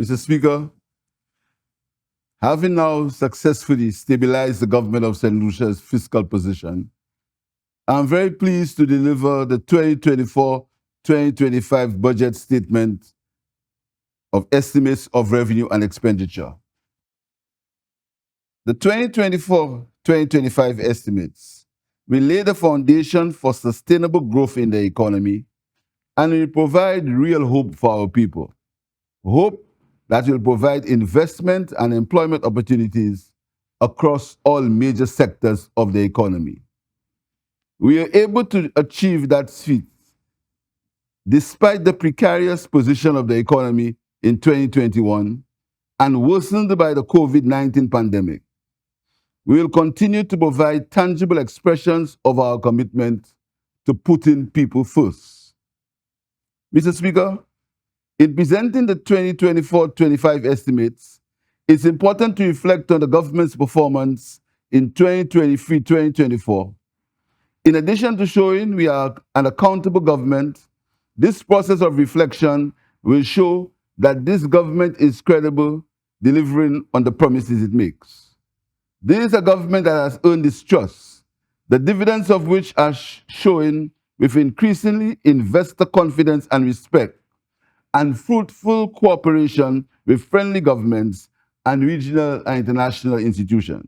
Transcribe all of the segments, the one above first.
Mr. Speaker, having now successfully stabilized the government of St. Lucia's fiscal position, I'm very pleased to deliver the 2024-2025 budget statement of estimates of revenue and expenditure. The 2024-2025 estimates will lay the foundation for sustainable growth in the economy and will provide real hope for our people. Hope that will provide investment and employment opportunities across all major sectors of the economy. We are able to achieve that feat despite the precarious position of the economy in 2021 and worsened by the COVID-19 pandemic. We will continue to provide tangible expressions of our commitment to putting people first. Mr. Speaker, in presenting the 2024-25 estimates, it's important to reflect on the government's performance in 2023-2024. In addition to showing we are an accountable government, this process of reflection will show that this government is credible, delivering on the promises it makes. This is a government that has earned its trust, the dividends of which are showing with increasingly investor confidence and respect, and fruitful cooperation with friendly governments and regional and international institutions.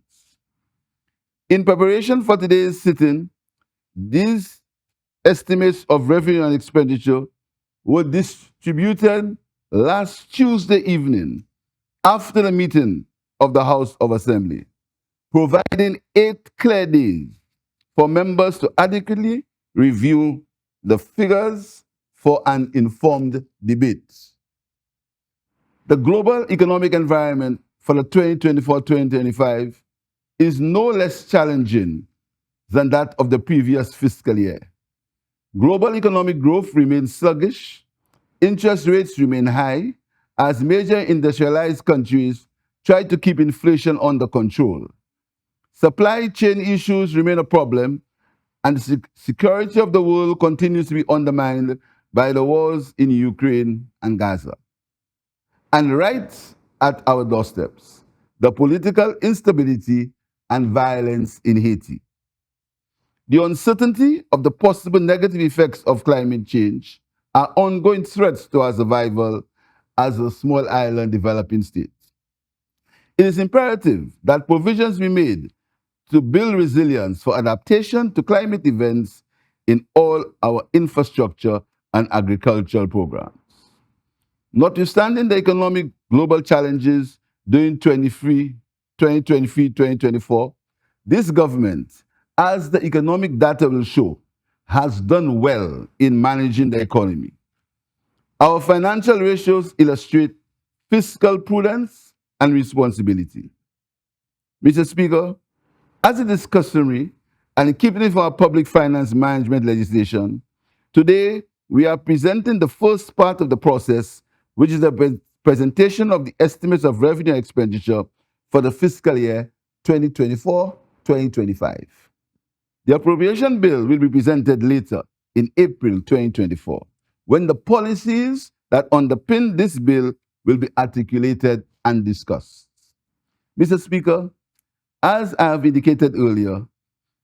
In preparation for today's sitting, these estimates of revenue and expenditure were distributed last Tuesday evening after the meeting of the House of Assembly, providing 8 clear days for members to adequately review the figures for an informed debate. The global economic environment for the 2024-2025 is no less challenging than that of the previous fiscal year. Global economic growth remains sluggish, interest rates remain high as major industrialized countries try to keep inflation under control. Supply chain issues remain a problem, and the security of the world continues to be undermined by the wars in Ukraine and Gaza. And right at our doorsteps, the political instability and violence in Haiti. The uncertainty of the possible negative effects of climate change are ongoing threats to our survival as a small island developing state. It is imperative that provisions be made to build resilience for adaptation to climate events in all our infrastructure and agricultural programs. Notwithstanding the economic global challenges during 2023-2024, this government, as the economic data will show, has done well in managing the economy. Our financial ratios illustrate fiscal prudence and responsibility. Mr. Speaker, as it is customary, and in keeping with our public finance management legislation, today we are presenting the first part of the process, which is the presentation of the estimates of revenue and expenditure for the fiscal year 2024-2025. The appropriation bill will be presented later in April 2024, when the policies that underpin this bill will be articulated and discussed. Mr. Speaker, as I have indicated earlier,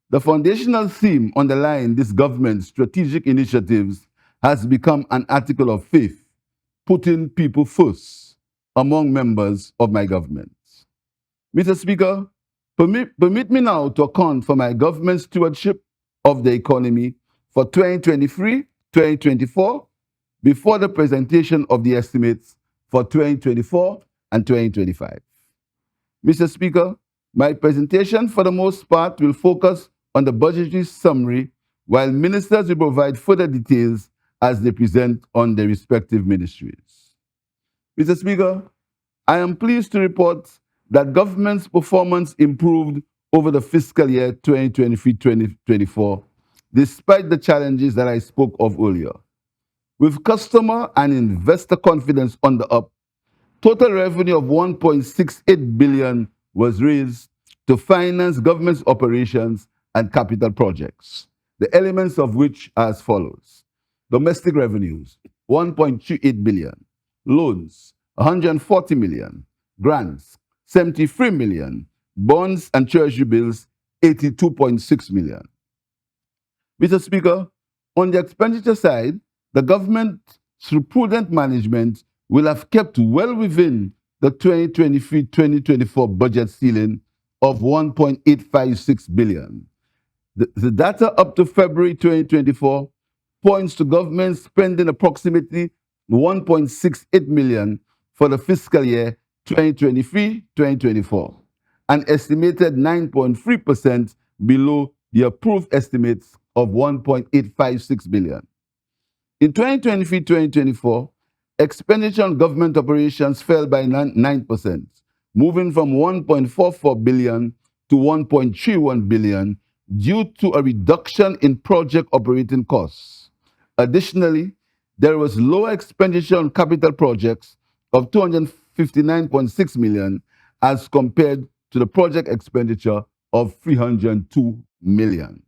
the foundational theme underlying this government's strategic initiatives has become an article of faith, putting people first among members of my government. Mr. Speaker, permit me now to account for my government's stewardship of the economy for 2023-2024 before the presentation of the estimates for 2024 and 2025. Mr. Speaker, my presentation for the most part will focus on the budgetary summary, while ministers will provide further details as they present on their respective ministries. Mr. Speaker, I am pleased to report that government's performance improved over the fiscal year 2023-2024, despite the challenges that I spoke of earlier. With customer and investor confidence on the up, total revenue of 1.68 billion was raised to finance government's operations and capital projects, the elements of which are as follows. Domestic revenues, 1.28 billion. Loans, 140 million, grants 73 million, bonds and treasury bills 82.6 million. Mr. Speaker, on the expenditure side, the government, through prudent management, will have kept well within the 2023-2024 budget ceiling of 1.856 billion. The data up to February 2024 points to government spending approximately 1.68 million for the fiscal year 2023-2024, an estimated 9.3% below the approved estimates of 1.856 billion. In 2023-2024, expenditure on government operations fell by 9%, moving from 1.44 billion to 1.31 billion due to a reduction in project operating costs. Additionally, there was lower expenditure on capital projects of 259.6 million as compared to the project expenditure of 302 million.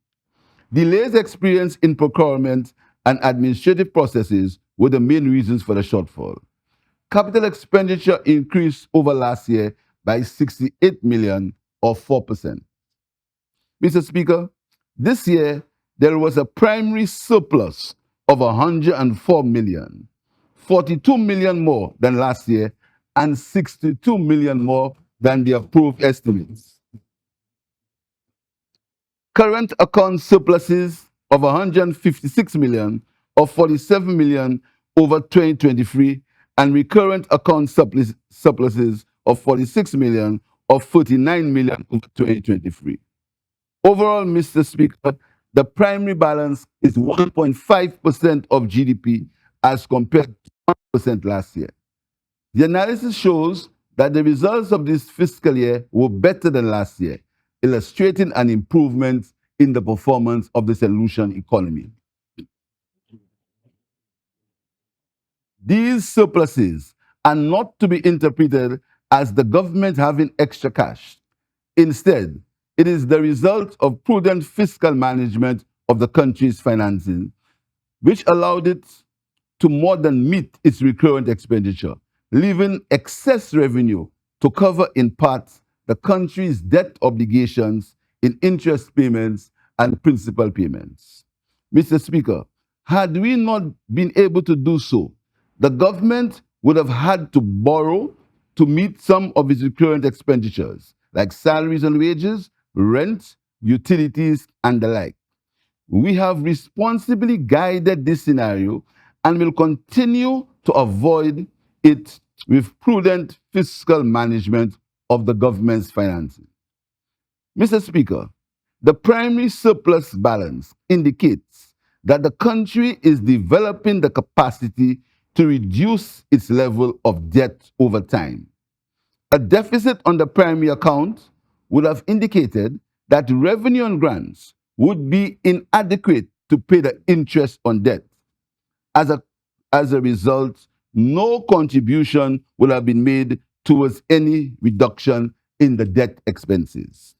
Delays experienced in procurement and administrative processes were the main reasons for the shortfall. Capital expenditure increased over last year by 68 million or 4%. Mr. Speaker, this year there was a primary surplus of 104 million, 42 million more than last year, and 62 million more than the approved estimates. Current account surpluses of 156 million or 47 million over 2023 and recurrent account surpluses of 46 million or 49 million over 2023. Overall, Mr. Speaker, the primary balance is 1.5% of GDP as compared to 1% last year. The analysis shows that the results of this fiscal year were better than last year, illustrating an improvement in the performance of the solution economy. These surpluses are not to be interpreted as the government having extra cash. Instead, it is the result of prudent fiscal management of the country's finances, which allowed it to more than meet its recurrent expenditure, leaving excess revenue to cover in part the country's debt obligations in interest payments and principal payments. Mr. Speaker, had we not been able to do so, the government would have had to borrow to meet some of its recurrent expenditures, like salaries and wages, rent, utilities, and the like. We have responsibly guided this scenario and will continue to avoid it with prudent fiscal management of the government's finances. Mr. Speaker, the primary surplus balance indicates that the country is developing the capacity to reduce its level of debt over time. A deficit on the primary account would have indicated that revenue and grants would be inadequate to pay the interest on debt. As a result, no contribution would have been made towards any reduction in the debt expenses.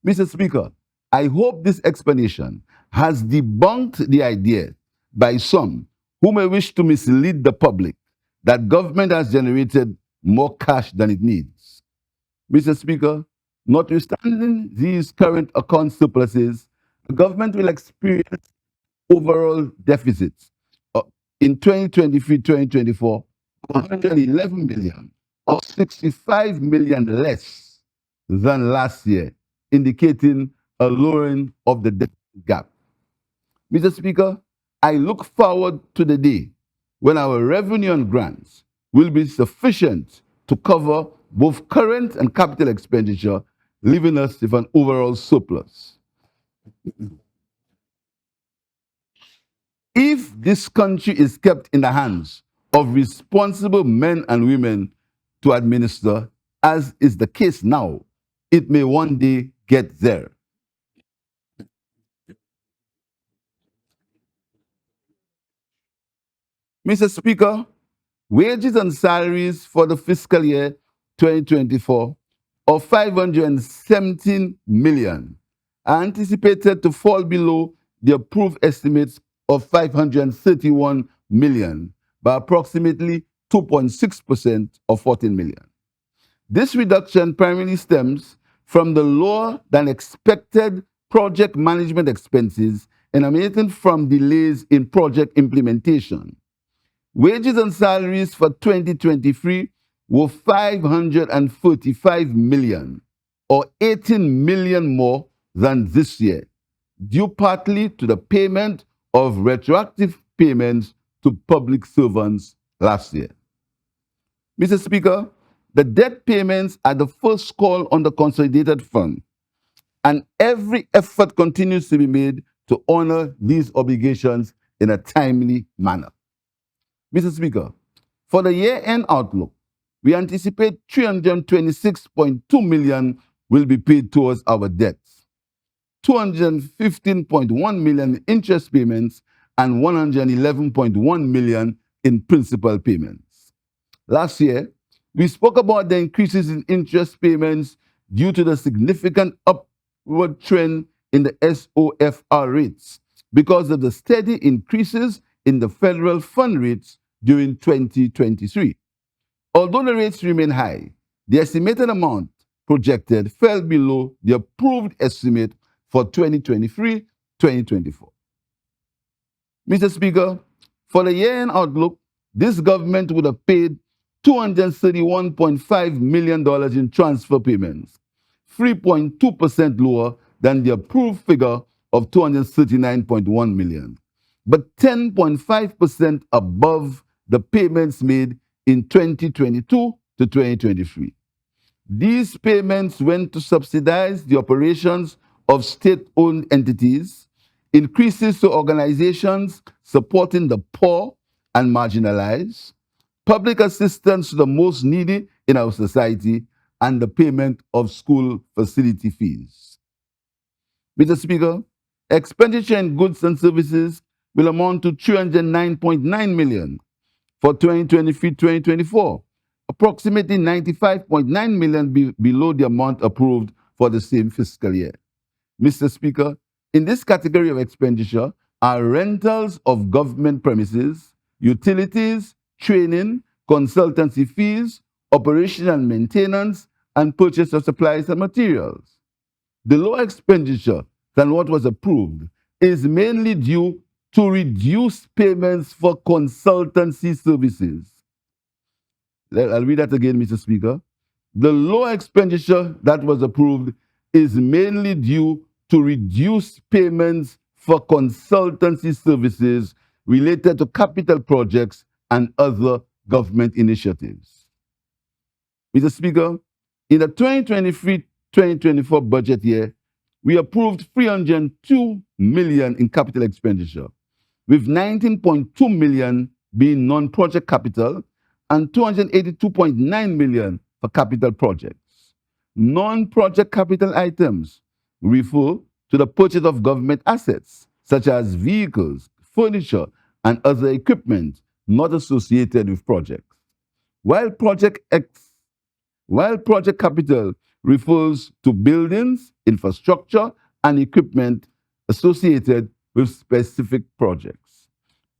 Mr. Speaker, I hope this explanation has debunked the idea by some who may wish to mislead the public that government has generated more cash than it needs. Mr. Speaker, notwithstanding these current account surpluses, the government will experience overall deficits in 2023-2024 of 111 million or 65 million less than last year, indicating a lowering of the debt gap. Mr. Speaker, I look forward to the day when our revenue and grants will be sufficient to cover both current and capital expenditure, leaving us with an overall surplus. If this country is kept in the hands of responsible men and women to administer, as is the case now, it may one day get there. Mr. Speaker, wages and salaries for the fiscal year 2024 of 517 million are anticipated to fall below the approved estimates of 531 million by approximately 2.6% of 14 million. This reduction primarily stems from the lower than expected project management expenses emanating from delays in project implementation. Wages and salaries for 2023 were 545 million, or 18 million more than this year, due partly to the payment of retroactive payments to public servants last year. Mr. Speaker, the debt payments are the first call on the consolidated fund, and every effort continues to be made to honor these obligations in a timely manner. Mr. Speaker, for the year-end outlook, we anticipate 326.2 million will be paid towards our debts, 215.1 million in interest payments, and 111.1 million in principal payments. Last year, we spoke about the increases in interest payments due to the significant upward trend in the SOFR rates because of the steady increases in the federal fund rates during 2023. Although the rates remain high, the estimated amount projected fell below the approved estimate for 2023-2024. Mr. Speaker, for the year-end outlook, this government would have paid $231.5 million in transfer payments, 3.2% lower than the approved figure of $239.1 million, but 10.5% above the payments made in 2022 to 2023. These payments went to subsidize the operations of state-owned entities, increases to organizations supporting the poor and marginalized, public assistance to the most needy in our society, and the payment of school facility fees. Mr. Speaker, expenditure in goods and services will amount to 309.9 million for 2023-2024, approximately 95.9 million below the amount approved for the same fiscal year. Mr. Speaker, in this category of expenditure are rentals of government premises, utilities, training, consultancy fees, operation and maintenance, and purchase of supplies and materials. The lower expenditure than what was approved is mainly due to reduced payments for consultancy services. I'll read that again, Mr. Speaker. The lower expenditure that was approved is mainly due to reduced payments for consultancy services related to capital projects and other government initiatives. Mr. Speaker, in the 2023-2024 budget year, we approved 302 million in capital expenditure, with 19.2 million being non-project capital and 282.9 million for capital projects. Non-project capital items refer to the purchase of government assets, such as vehicles, furniture, and other equipment not associated with projects. While project capital refers to buildings, infrastructure, and equipment associated with specific projects.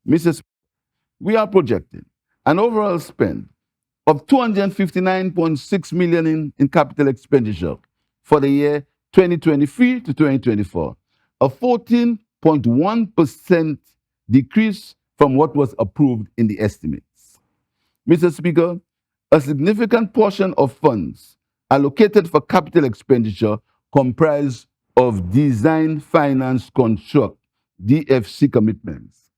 Mrs. We are projecting an overall spend of 259.6 million in capital expenditure for the year 2023 to 2024, a 14.1% decrease from what was approved in the estimates. Mr. Speaker, a significant portion of funds allocated for capital expenditure comprise of design, finance, construct, DFC commitments.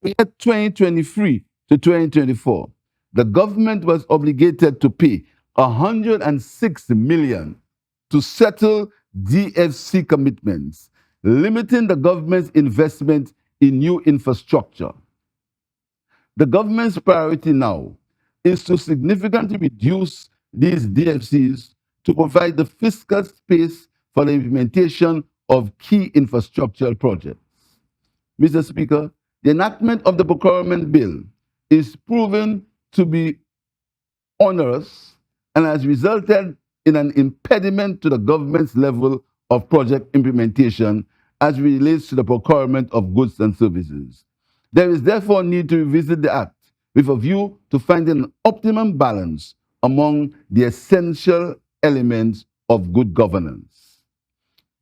In 2023 to 2024, the government was obligated to pay 106 million to settle DFC commitments, limiting the government's investment in new infrastructure. The government's priority now is to significantly reduce these DFCs to provide the fiscal space for the implementation of key infrastructural projects. Mr. Speaker, the enactment of the procurement bill is proven to be onerous and has resulted in an impediment to the government's level of project implementation as relates to the procurement of goods and services. There is therefore a need to revisit the Act with a view to finding an optimum balance among the essential elements of good governance.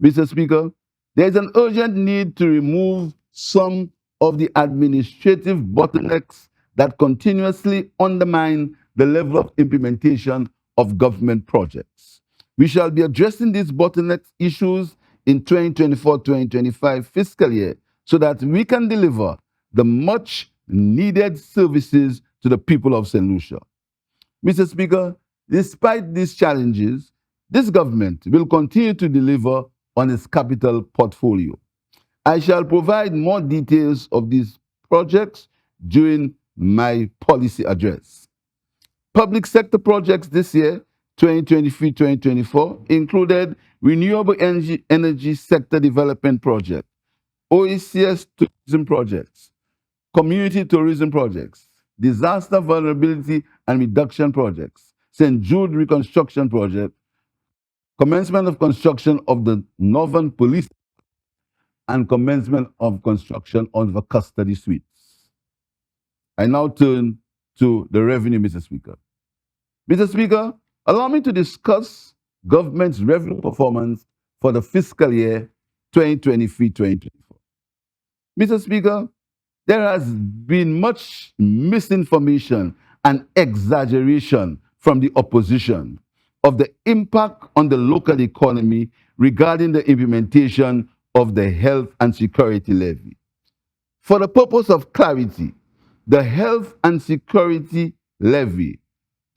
Mr. Speaker, there is an urgent need to remove some of the administrative bottlenecks that continuously undermine the level of implementation of government projects. We shall be addressing these bottleneck issues in 2024-2025 fiscal year so that we can deliver the much needed services to the people of St. Lucia. Mr. Speaker, despite these challenges, this government will continue to deliver on its capital portfolio. I shall provide more details of these projects during my policy address. Public sector projects this year, 2023-2024, included Renewable Energy Sector Development Project, OECS tourism projects, community tourism projects, disaster vulnerability and reduction projects, St. Jude reconstruction project, commencement of construction of the Northern Police, and commencement of construction of the custody suites. I now turn to the revenue, Mr. Speaker. Mr. Speaker, allow me to discuss government's revenue performance for the fiscal year 2023-2024. Mr. Speaker, there has been much misinformation and exaggeration from the opposition of the impact on the local economy regarding the implementation of the Health and Security Levy. For the purpose of clarity, the Health and Security Levy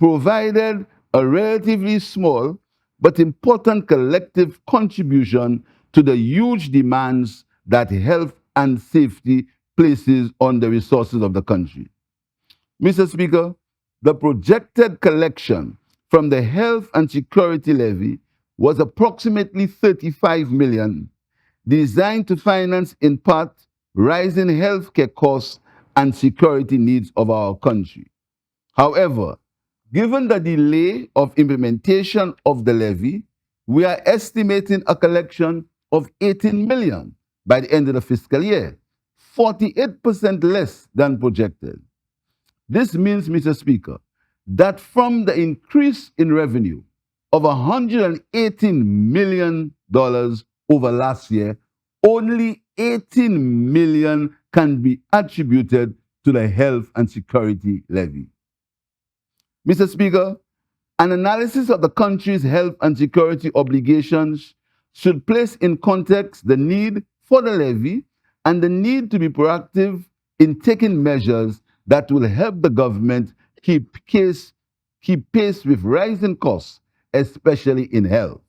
provided a relatively small but important collective contribution to the huge demands that health and safety places on the resources of the country. Mr. Speaker, the projected collection from the Health and Security Levy was approximately 35 million, designed to finance in part rising healthcare costs and security needs of our country. However, given the delay of implementation of the levy, we are estimating a collection of 18 million by the end of the fiscal year, 48% less than projected. This means, Mr. Speaker, that from the increase in revenue of $118 million over last year, only 18 million can be attributed to the Health and Security Levy. Mr. Speaker, an analysis of the country's health and security obligations should place in context the need for the levy and the need to be proactive in taking measures that will help the government keep pace with rising costs, especially in health.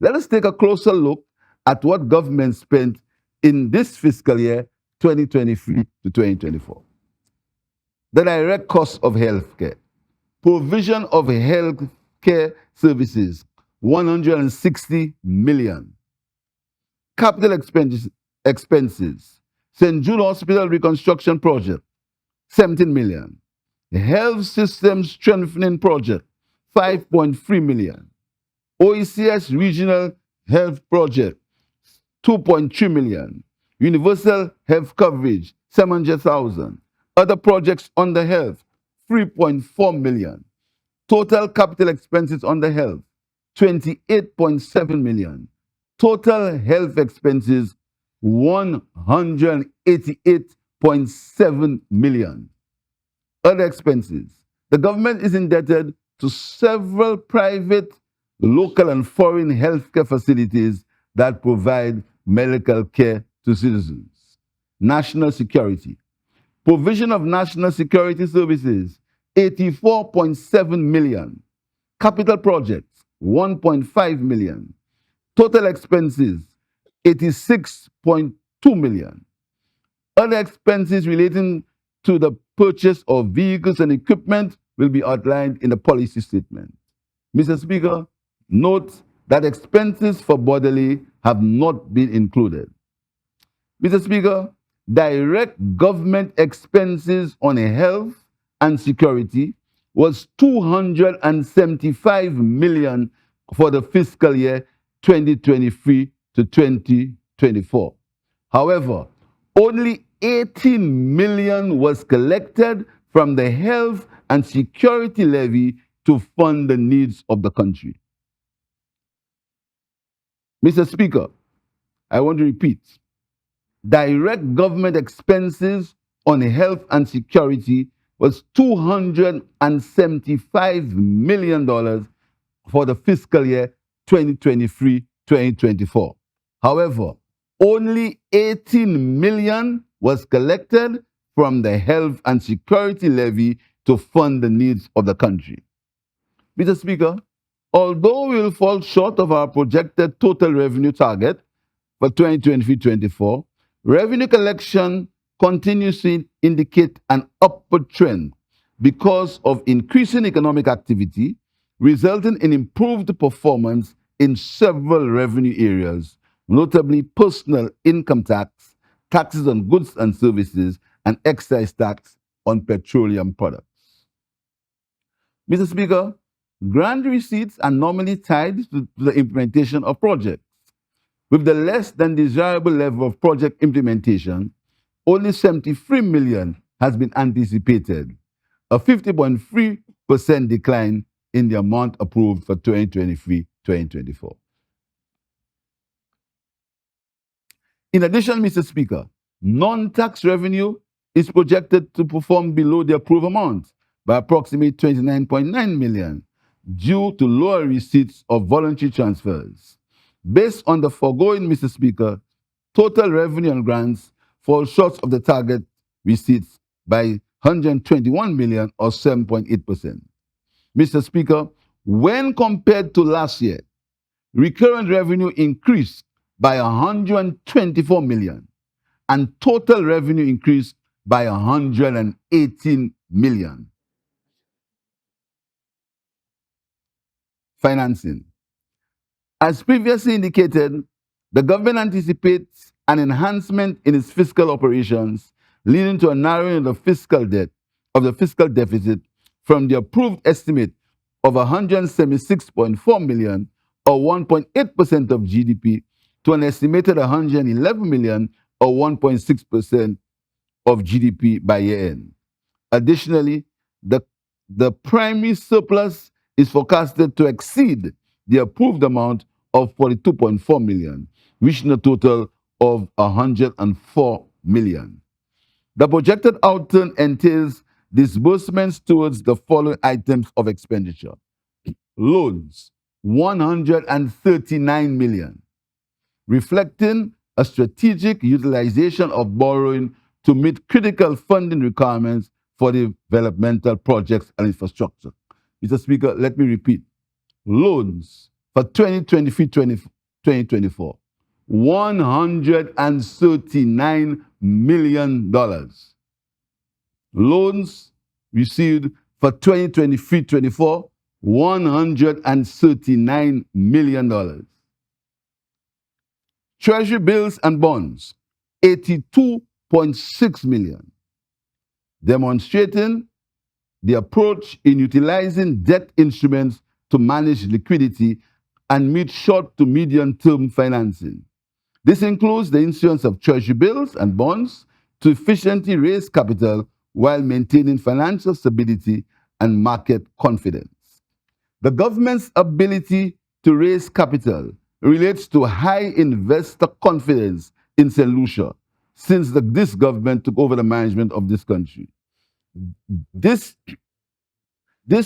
Let us take a closer look at what government spent in this fiscal year, 2023 to 2024. The direct cost of healthcare. Provision of health care services, 160 million. Capital expenses, St. Jude Hospital Reconstruction Project, 17 million. Health System Strengthening Project, 5.3 million. OECS Regional Health Project, 2.3 million. Universal Health Coverage, 700,000. Other projects under health, 3.4 million. Total capital expenses under health, 28.7 million. Total health expenses, 188.7 million. Other expenses. The government is indebted to several private, local, and foreign healthcare facilities that provide medical care to citizens. National security. Provision of national security services, 84.7 million. Capital projects, 1.5 million. Total expenses, 86.2 million. Other expenses relating to the purchase of vehicles and equipment will be outlined in the policy statement. Mr. Speaker, note that expenses for bodily have not been included. Mr. Speaker, direct government expenses on health and security was 275 million for the fiscal year 2023 to 2024. However, only 18 million was collected from the health and security levy to fund the needs of the country. Mr. Speaker, I want to repeat, direct government expenses on health and security was $275 million for the fiscal year 2023-2024. However, only 18 million was collected from the health and security levy to fund the needs of the country. Mr. Speaker, although we will fall short of our projected total revenue target for 2023-24, revenue collection continues to indicate an upward trend because of increasing economic activity, resulting in improved performance in several revenue areas, notably personal income tax, taxes on goods and services, and excise tax on petroleum products. Mr. Speaker, grant receipts are normally tied to the implementation of projects. With the less than desirable level of project implementation, only 73 million has been anticipated, a 50.3% decline in the amount approved for 2023-2024. In addition, Mr. Speaker, non-tax revenue is projected to perform below the approved amount by approximately 29.9 million due to lower receipts of voluntary transfers. Based on the foregoing, Mr. Speaker, total revenue and grants fall short of the target receipts by 121 million or 7.8%. Mr. Speaker, when compared to last year, recurrent revenue increased by 124 million and total revenue increased by 118 million. Financing. As previously indicated, the government anticipates an enhancement in its fiscal operations, leading to a narrowing of the fiscal deficit from the approved estimate of 176.4 million or 1.8% of GDP to an estimated 111 million or 1.6% of GDP by year end. Additionally, the primary surplus is forecasted to exceed the approved amount of 42.4 million, reaching a total of 104 million. The projected outturn entails disbursements towards the following items of expenditure. Loans, 139 million, reflecting a strategic utilization of borrowing to meet critical funding requirements for developmental projects and infrastructure. Mr. Speaker, let me repeat. Loans for 2023-2024, $139 million. Loans received for 2023-24, $139 million. Treasury bills and bonds, 82.6 million, demonstrating the approach in utilizing debt instruments to manage liquidity and meet short to medium term financing. This includes the issuance of treasury bills and bonds to efficiently raise capital while maintaining financial stability and market confidence. The government's ability to raise capital relates to high investor confidence in St. Lucia since this government took over the management of this country. This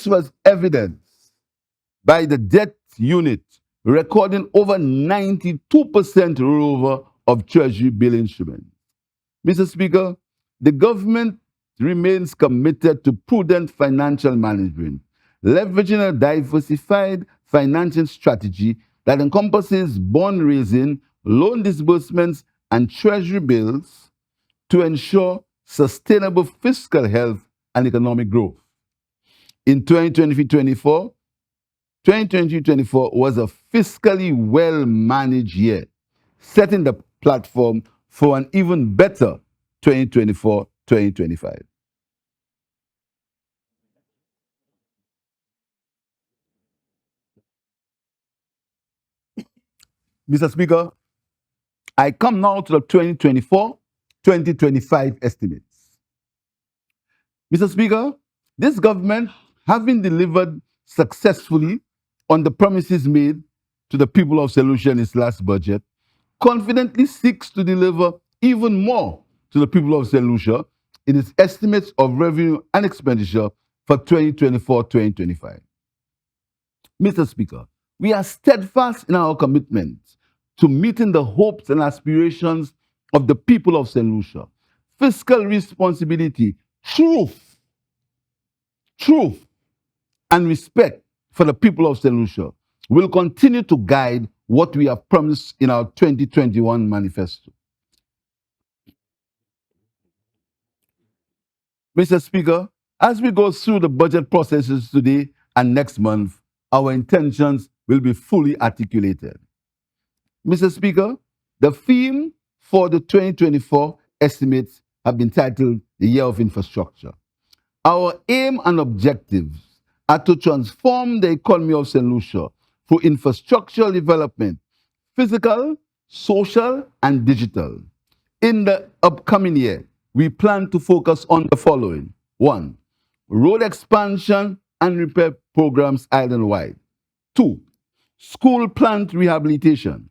was evidenced by the debt unit recording over 92% rollover of treasury bill instruments. Mr. Speaker, the government remains committed to prudent financial management, leveraging a diversified financing strategy that encompasses bond raising, loan disbursements, and treasury bills to ensure sustainable fiscal health and economic growth. In 2023-24, 2023-24 was a fiscally well-managed year, setting the platform for an even better 2024-2025. Mr. Speaker, I come now to the 2024-2025 estimates. Mr. Speaker, this government, having delivered successfully on the promises made to the people of St. Lucia in its last budget, confidently seeks to deliver even more to the people of St. Lucia in its estimates of revenue and expenditure for 2024-2025. Mr. Speaker, we are steadfast in our commitment to meeting the hopes and aspirations of the people of St. Lucia. Fiscal responsibility, truth, and respect for the people of St. Lucia will continue to guide what we have promised in our 2021 manifesto. Mr. Speaker, as we go through the budget processes today and next month, our intentions will be fully articulated. Mr. Speaker, the theme for the 2024 estimates have been titled the Year of Infrastructure. Our aim and objectives are to transform the economy of St. Lucia through infrastructural development, physical, social, and digital. In the upcoming year, we plan to focus on the following. 1. Road expansion and repair programs island-wide. 2. School plant rehabilitation.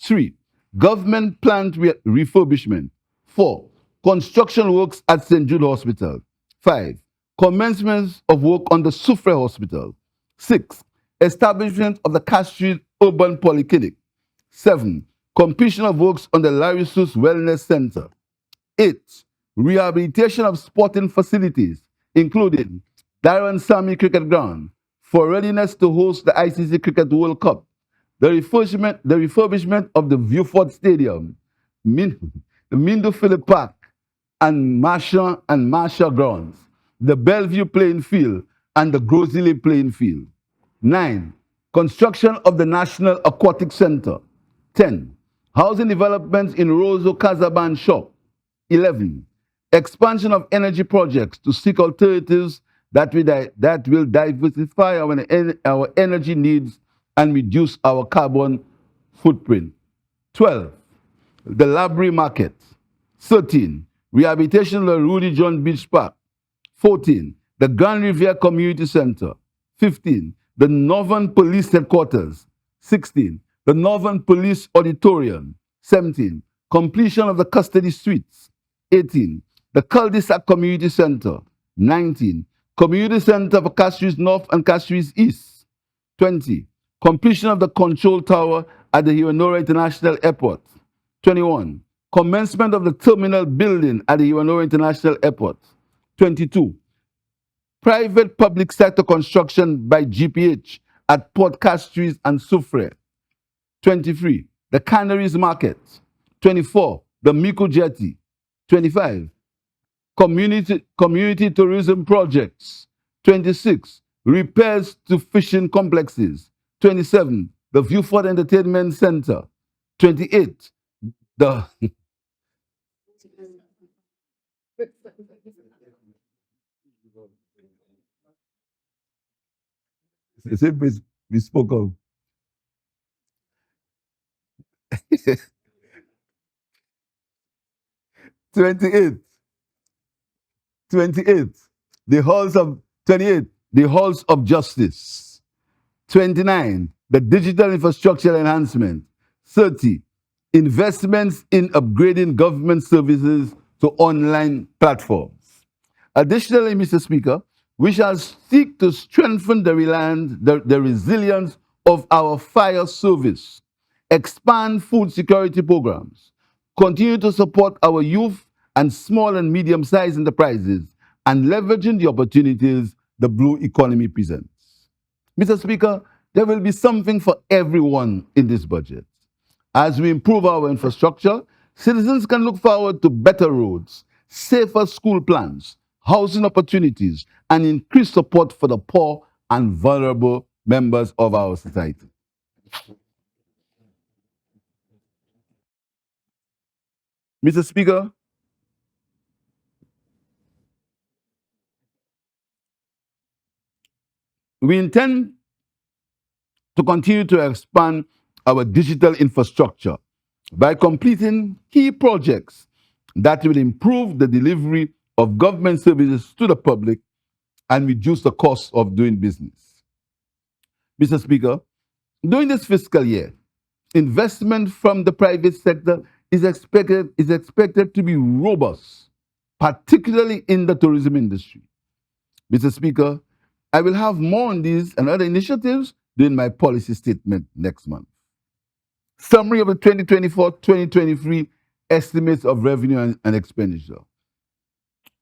3. Government plant refurbishment. 4. Construction works at St. Jude Hospital. 5. Commencement of work on the Soufriere Hospital. 6. Establishment of the Castries Urban Polyclinic. 7. Completion of works on the Larissus Wellness Center. 8. Rehabilitation of sporting facilities, including Darren Sammy Cricket Ground, for readiness to host the ICC Cricket World Cup, the refurbishment of the Viewford Stadium, the Mindo Phillip Park, and Marshall Grounds, the Bellevue Playing Field, and the Grosile Playing Field. 9. Construction of the National Aquatic Center. 10. Housing developments in Roseau Casaban Shop. 11. Expansion of energy projects to seek alternatives that will diversify our energy needs and reduce our carbon footprint. 12. The Library Market. 13. Rehabilitation of the Rudy John Beach Park. 14. The Grand Riviere Community Center. 15. The Northern Police Headquarters. 16. The Northern Police Auditorium. 17. Completion of the Custody Suites. 18. The Cul-de-sac Community Center. 19. Community Center for Castries North and Castries East. 20. Completion of the control tower at the Hiwanora International Airport. 21. Commencement of the terminal building at the Hiwanora International Airport. 22. Private public sector construction by GPH at Port Castries and Soufriere. 23. The Canaries Market. 24. The Mico Jetty. 25. Community tourism projects. 26. Repairs to fishing complexes. 27. The Viewford Entertainment Center. 28. The the same place we spoke of. 28. 28. The halls of 28. The halls of justice. 29. The digital infrastructure enhancement. 30. Investments in upgrading government services to online platforms. Additionally, Mr. Speaker, we shall seek to strengthen the resilience of our fire service, expand food security programs, continue to support our youth and small and medium-sized enterprises, and leveraging the opportunities the blue economy presents. Mr. Speaker, there will be something for everyone in this budget. As we improve our infrastructure, citizens can look forward to better roads, safer school plans, housing opportunities, and increased support for the poor and vulnerable members of our society. Mr. Speaker, we intend to continue to expand our digital infrastructure by completing key projects that will improve the delivery of government services to the public and reduce the cost of doing business. Mr. Speaker, during this fiscal year, investment from the private sector is expected to be robust, particularly in the tourism industry. Mr. Speaker, I will have more on these and other initiatives during my policy statement next month. Summary of the 2024-2023 estimates of revenue and expenditure.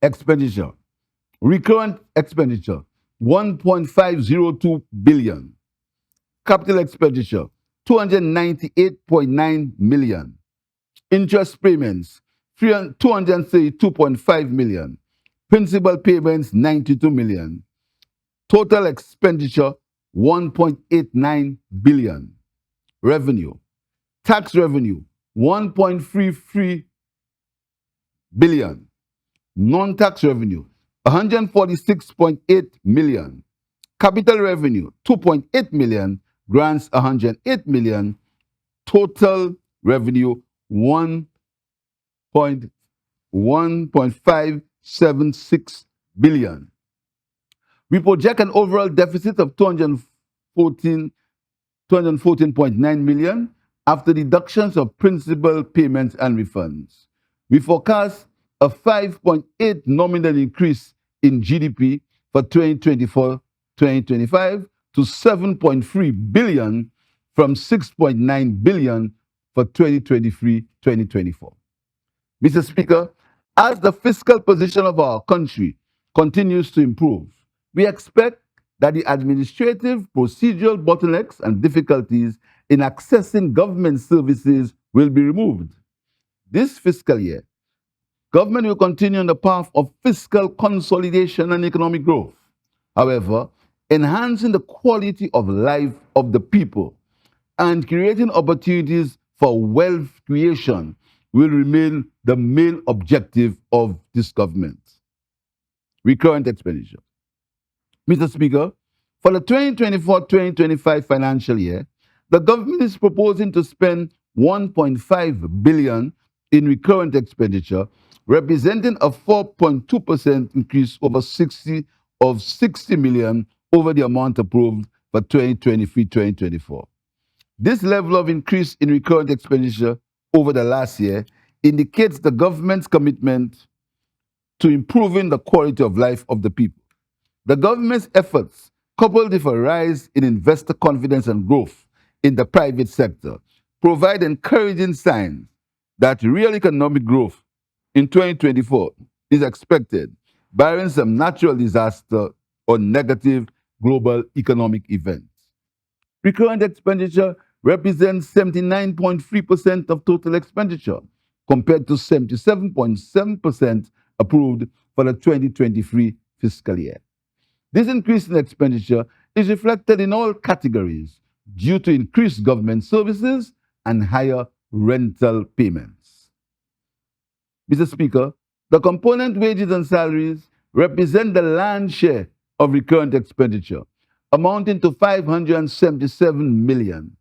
Expenditure. Recurrent expenditure, 1.502 billion. Capital expenditure, 298.9 million. Interest payments, 232.5 million. Principal payments, 92 million. Total expenditure, 1.89 billion. Revenue. Tax revenue, 1.33 billion. Non-tax revenue, 146.8 million. Capital revenue, 2.8 million. Grants, 108 million. Total revenue, 1.576 billion. We project an overall deficit of 214.9 million after deductions of principal payments and refunds. We forecast a 5.8 nominal increase in GDP for 2024-2025 to 7.3 billion from 6.9 billion for 2023-2024. Mr. Speaker, as the fiscal position of our country continues to improve, we expect that the administrative, procedural bottlenecks and difficulties in accessing government services will be removed. This fiscal year, government will continue on the path of fiscal consolidation and economic growth. However, enhancing the quality of life of the people and creating opportunities for wealth creation will remain the main objective of this government. Recurrent expenditure. Mr. Speaker, for the 2024-2025 financial year, the government is proposing to spend 1.5 billion in recurrent expenditure, representing a 4.2% increase over 60 million over the amount approved for 2023-2024. This level of increase in recurrent expenditure over the last year indicates the government's commitment to improving the quality of life of the people. The government's efforts, coupled with a rise in investor confidence and growth in the private sector, provide encouraging signs that real economic growth in 2024 is expected, barring some natural disaster or negative global economic events. Recurrent expenditure represents 79.3% of total expenditure, compared to 77.7% approved for the 2023 fiscal year. This increase in expenditure is reflected in all categories due to increased government services and higher rental payments. Mr. Speaker, the component wages and salaries represent the lion's share of recurrent expenditure, amounting to 577 million,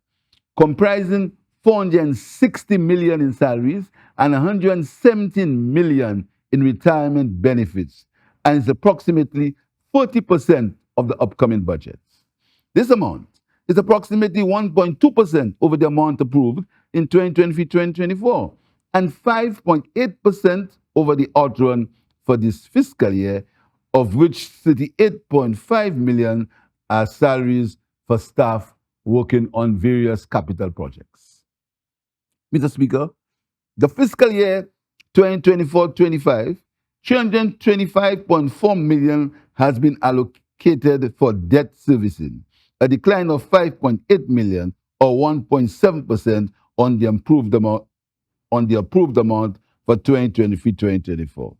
comprising 460 million in salaries and 117 million in retirement benefits, and is approximately 40% of the upcoming budget. This amount is approximately 1.2% over the amount approved in 2023-2024 and 5.8% over the outrun for this fiscal year, of which 38.5 million are salaries for staff working on various capital projects. Mr. Speaker, the fiscal year 2024-25, 325.4 million has been allocated for debt servicing, a decline of 5.8 million or 1.7% on the approved amount for 2023-2024.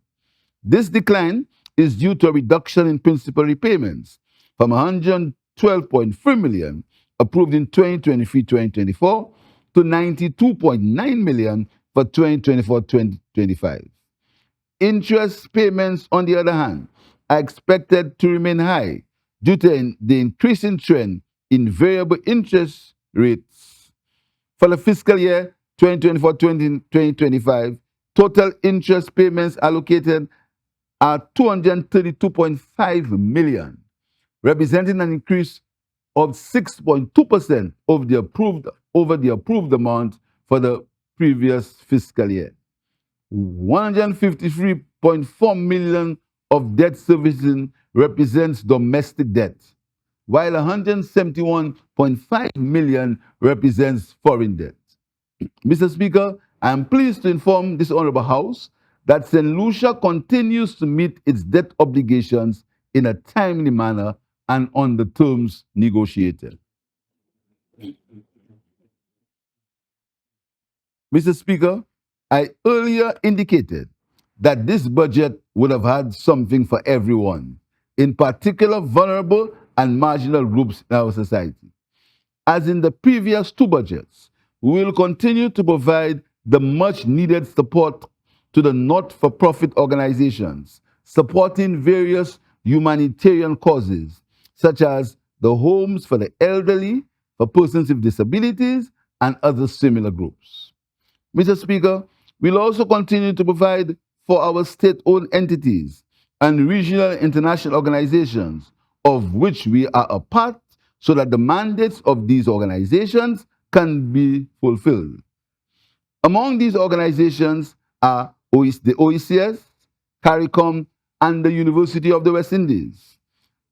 This decline is due to a reduction in principal repayments from 112.3 million approved in 2023-2024 to 92.9 million for 2024-2025. Interest payments, on the other hand, are expected to remain high due to the increasing trend in variable interest rates. For the fiscal year 2024-2025, total interest payments allocated are 232.5 million, representing an increase of 6.2% over the approved amount for the previous fiscal year. 153.4 million of debt servicing represents domestic debt, while 171.5 million represents foreign debt. Mr. Speaker, I am pleased to inform this Honorable House that St. Lucia continues to meet its debt obligations in a timely manner and on the terms negotiated. Mr. Speaker, I earlier indicated that this budget would have had something for everyone, in particular vulnerable and marginal groups in our society. As in the previous two budgets, we will continue to provide the much needed support to the not-for-profit organizations supporting various humanitarian causes, such as the homes for the elderly, for persons with disabilities, and other similar groups. Mr. Speaker, we'll also continue to provide for our state-owned entities and regional international organizations of which we are a part so that the mandates of these organizations can be fulfilled. Among these organizations are the OECS, CARICOM, and the University of the West Indies.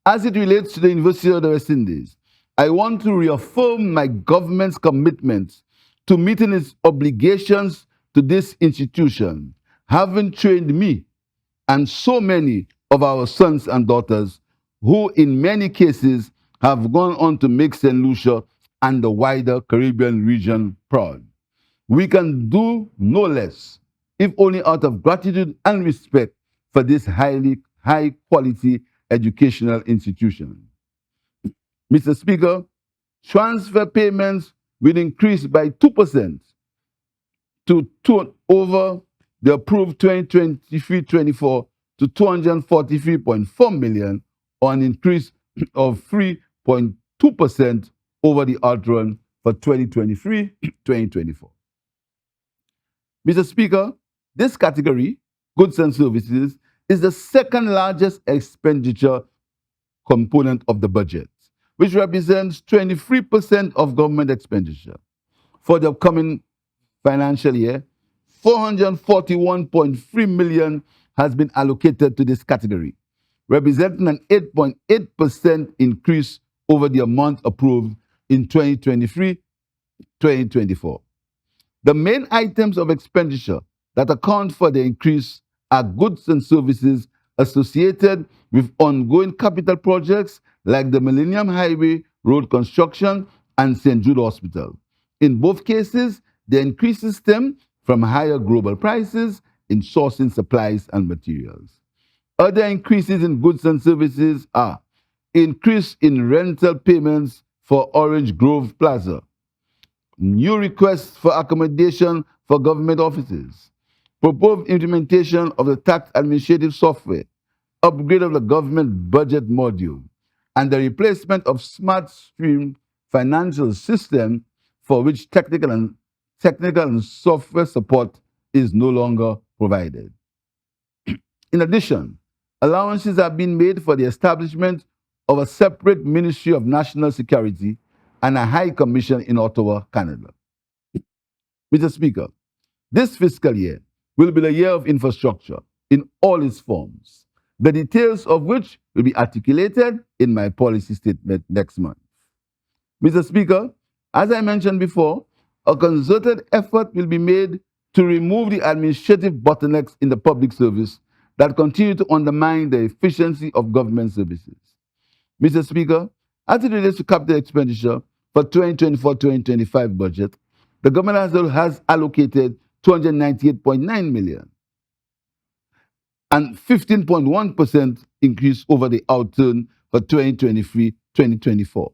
As it relates to the University of the West Indies, I want to reaffirm my government's commitment to meeting its obligations to this institution, having trained me and so many of our sons and daughters who in many cases have gone on to make St. Lucia and the wider Caribbean region proud. We can do no less, if only out of gratitude and respect for this high quality educational institution. Mr. Speaker, transfer payments will increase by 2% over the approved 2023-24 to 243.4 million, or an increase of 3.2% over the outrun for 2023-2024. Mr. Speaker, this category, goods and services, is the second largest expenditure component of the budget, which represents 23% of government expenditure. For the upcoming financial year, 441.3 million has been allocated to this category, representing an 8.8% increase over the amount approved in 2023-2024. The main items of expenditure that account for the increase are goods and services associated with ongoing capital projects like the Millennium Highway road construction and St. Jude Hospital. In both cases, the increases stem from higher global prices in sourcing supplies and materials. Other increases in goods and services are increase in rental payments for Orange Grove Plaza, new requests for accommodation for government offices, proposed implementation of the tax administrative software, upgrade of the government budget module, and the replacement of SmartStream financial system for which technical and software support is no longer provided. In addition, allowances have been made for the establishment of a separate Ministry of National Security and a High Commission in Ottawa, Canada. Mr. Speaker, this fiscal year will be the year of infrastructure in all its forms, the details of which will be articulated in my policy statement next month. Mr. Speaker, as I mentioned before, a concerted effort will be made to remove the administrative bottlenecks in the public service that continue to undermine the efficiency of government services. Mr. Speaker, as it relates to capital expenditure for 2024-2025 budget, the government has allocated 298.9 million and 15.1% increase over the outturn for 2023-2024.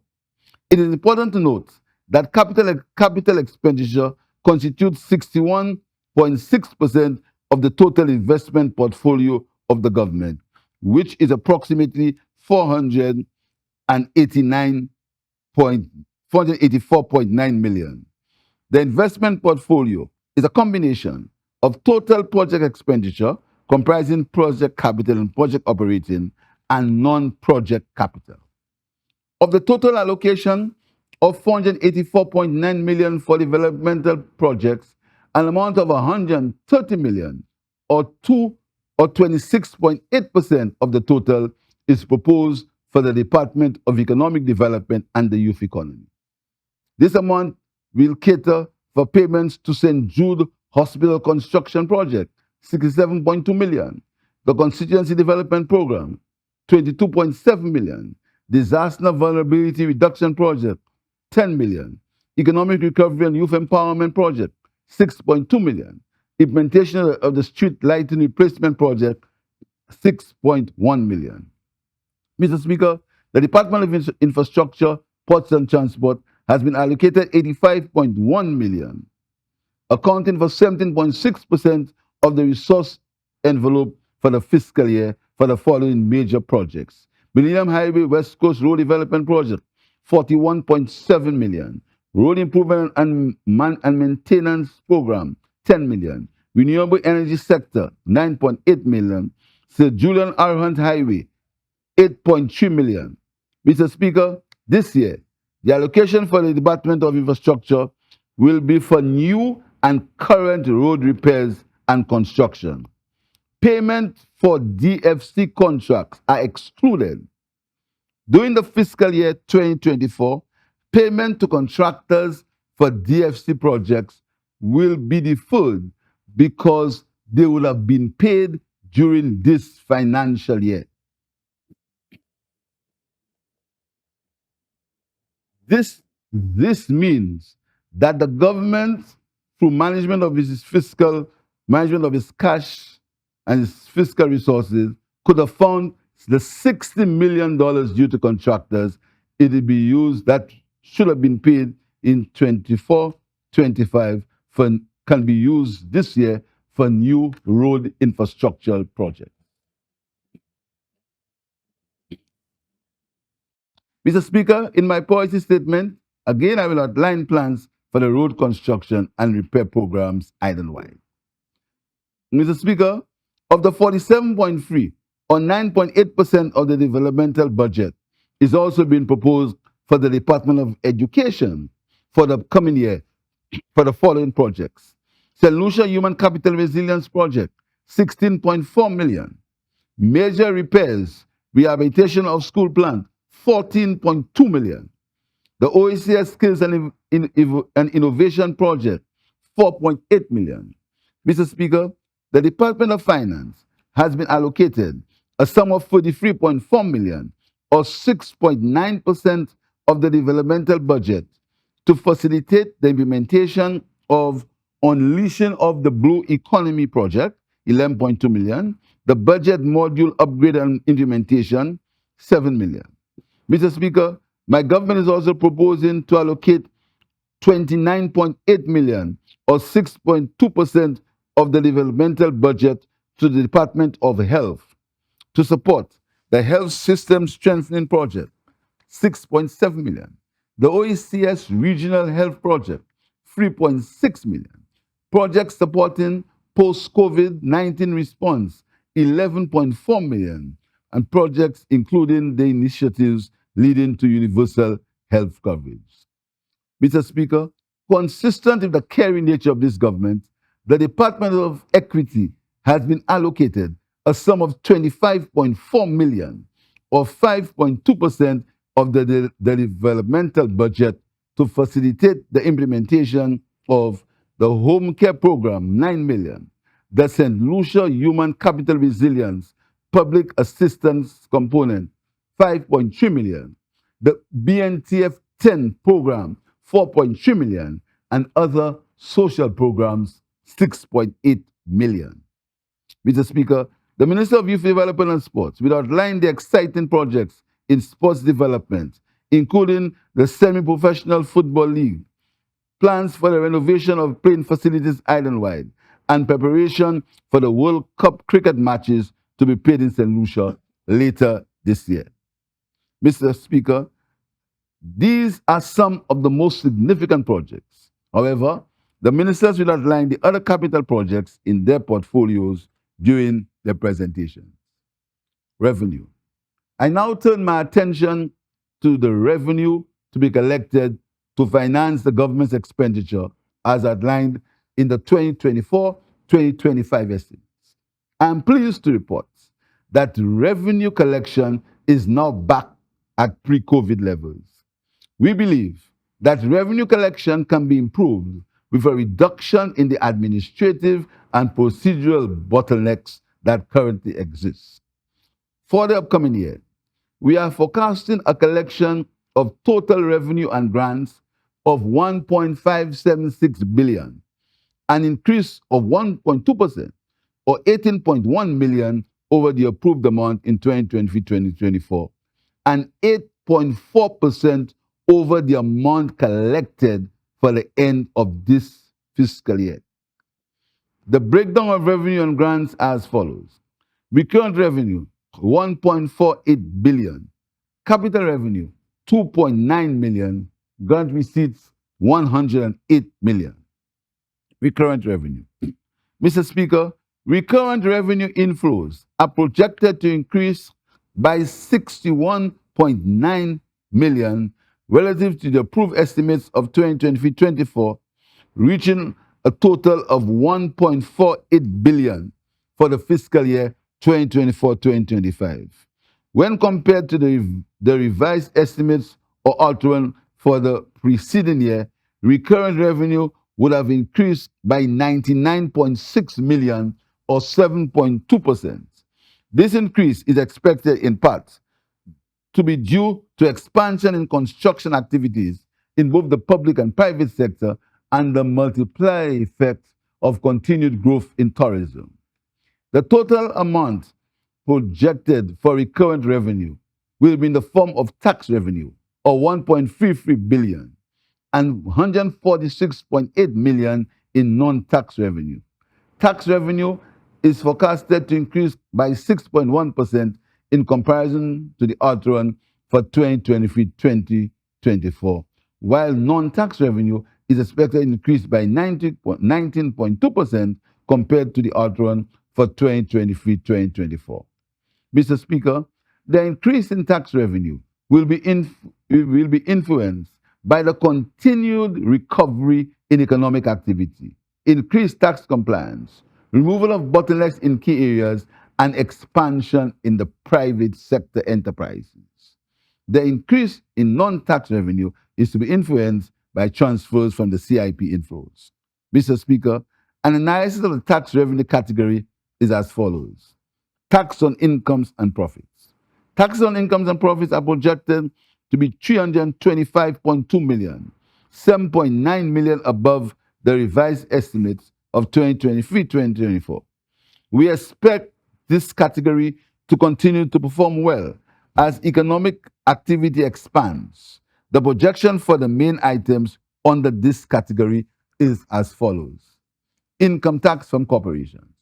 It is important to note that capital expenditure constitutes 61.6% of the total investment portfolio of the government, which is approximately 484.9 million. The investment portfolio is a combination of total project expenditure comprising project capital and project operating and non-project capital. Of the total allocation of 484.9 million for developmental projects, an amount of 130 million or 26.8% of the total is proposed for the Department of Economic Development and the Youth Economy. This amount will cater for payments to St. Jude Hospital Construction Project, 67.2 million. The Constituency Development Program, 22.7 million. Disaster Vulnerability Reduction Project, 10 million. Economic Recovery and Youth Empowerment Project, 6.2 million. Implementation of the Street Lighting Replacement Project, 6.1 million. Mr. Speaker, the Department of Infrastructure, Ports and Transport has been allocated 85.1 million, accounting for 17.6% of the resource envelope for the fiscal year for the following major projects. Millennium Highway West Coast Road Development Project, 41.7 million. Road Improvement and Maintenance Program, 10 million. Renewable Energy Sector, 9.8 million. Sir Julian R. Hunt Highway, 8.3 million. Mr. Speaker, this year, the allocation for the Department of Infrastructure will be for new and current road repairs and construction. Payment for DFC contracts are excluded. During the fiscal year 2024, payment to contractors for DFC projects will be deferred because they will have been paid during this financial year. This means that the government, through management of its cash and its fiscal resources, could have found the $60 million due to contractors. It would be used, that should have been paid in 24-25, can be used this year for new road infrastructure projects. Mr. Speaker, in my policy statement, again I will outline plans for the road construction and repair programs island-wide. Mr. Speaker, of the 47.3 or 9.8% of the developmental budget is also being proposed for the Department of Education for the coming year for the following projects. St. Lucia Human Capital Resilience Project, 16.4 million. Major repairs, rehabilitation of school plant, 14.2 million. The OECS Skills and Innovation Project, 4.8 million. Mr. Speaker, the Department of Finance has been allocated a sum of 43.4 million, or 6.9% of the developmental budget, to facilitate the implementation of Unleashing of the Blue Economy Project, 11.2 million. The budget module upgrade and implementation, 7 million. Mr. Speaker, my government is also proposing to allocate 29.8 million, or 6.2% of the developmental budget, to the Department of Health to support the Health System Strengthening Project, 6.7 million. The OECS Regional Health Project, 3.6 million. Projects supporting post-COVID-19 response, 11.4 million. And projects including the initiatives leading to universal health coverage. Mr. Speaker, consistent with the caring nature of this government, the Department of Equity has been allocated a sum of 25.4 million, or 5.2% of the developmental budget, to facilitate the implementation of the Home Care Program, 9 million, the St. Lucia Human Capital Resilience Public Assistance Component, 5.3 million, the BNTF 10 program, 4.3 million, and other social programs, 6.8 million. Mr. Speaker, the Minister of Youth Development and Sports will outline the exciting projects in sports development, including the Semi-Professional Football League, plans for the renovation of playing facilities island-wide, and preparation for the World Cup cricket matches to be played in St. Lucia later this year. Mr. Speaker, these are some of the most significant projects. However, the ministers will outline the other capital projects in their portfolios during the the presentation. Revenue. I now turn my attention to the revenue to be collected to finance the government's expenditure as outlined in the 2024-2025 estimates. I am pleased to report that revenue collection is now back at pre-COVID levels. We believe that revenue collection can be improved with a reduction in the administrative and procedural bottlenecks that currently exist. For the upcoming year, we are forecasting a collection of total revenue and grants of 1.576 billion, an increase of 1.2% or 18.1 million over the approved amount in 2023-2024, and 8.4% over the amount collected for the end of this fiscal year. The breakdown of revenue and grants as follows. Recurrent revenue, 1.48 billion. Capital revenue, 2.9 million. Grant receipts, 108 million. Recurrent revenue. Mr. Speaker, recurrent revenue inflows are projected to increase by 61.9 million relative to the approved estimates of 2023-24, reaching a total of 1.48 billion for the fiscal year 2024-2025. When compared to the revised estimates or altering for the preceding year, recurrent revenue would have increased by 99.6 million or 7.2%. This increase is expected in part to be due to expansion in construction activities in both the public and private sector and the multiplier effect of continued growth in tourism. The total amount projected for recurrent revenue will be in the form of tax revenue, or 1.33 billion, and 146.8 million in non-tax revenue. Tax revenue is forecasted to increase by 6.1% in comparison to the outrun for 2023-2024, while non-tax revenue is expected to increase by 19.2% compared to the outrun for 2023-2024. Mr. Speaker, the increase in tax revenue will be influenced by the continued recovery in economic activity, increased tax compliance, removal of bottlenecks in key areas, and expansion in the private sector enterprises. The increase in non-tax revenue is to be influenced by transfers from the CIP inflows. Mr. Speaker, an analysis of the tax revenue category is as follows. Tax on incomes and profits. Taxes on incomes and profits are projected to be 325.2 million, 7.9 million above the revised estimates of 2023-2024. We expect this category to continue to perform well as economic activity expands. The projection for the main items under this category is as follows. Income tax from corporations.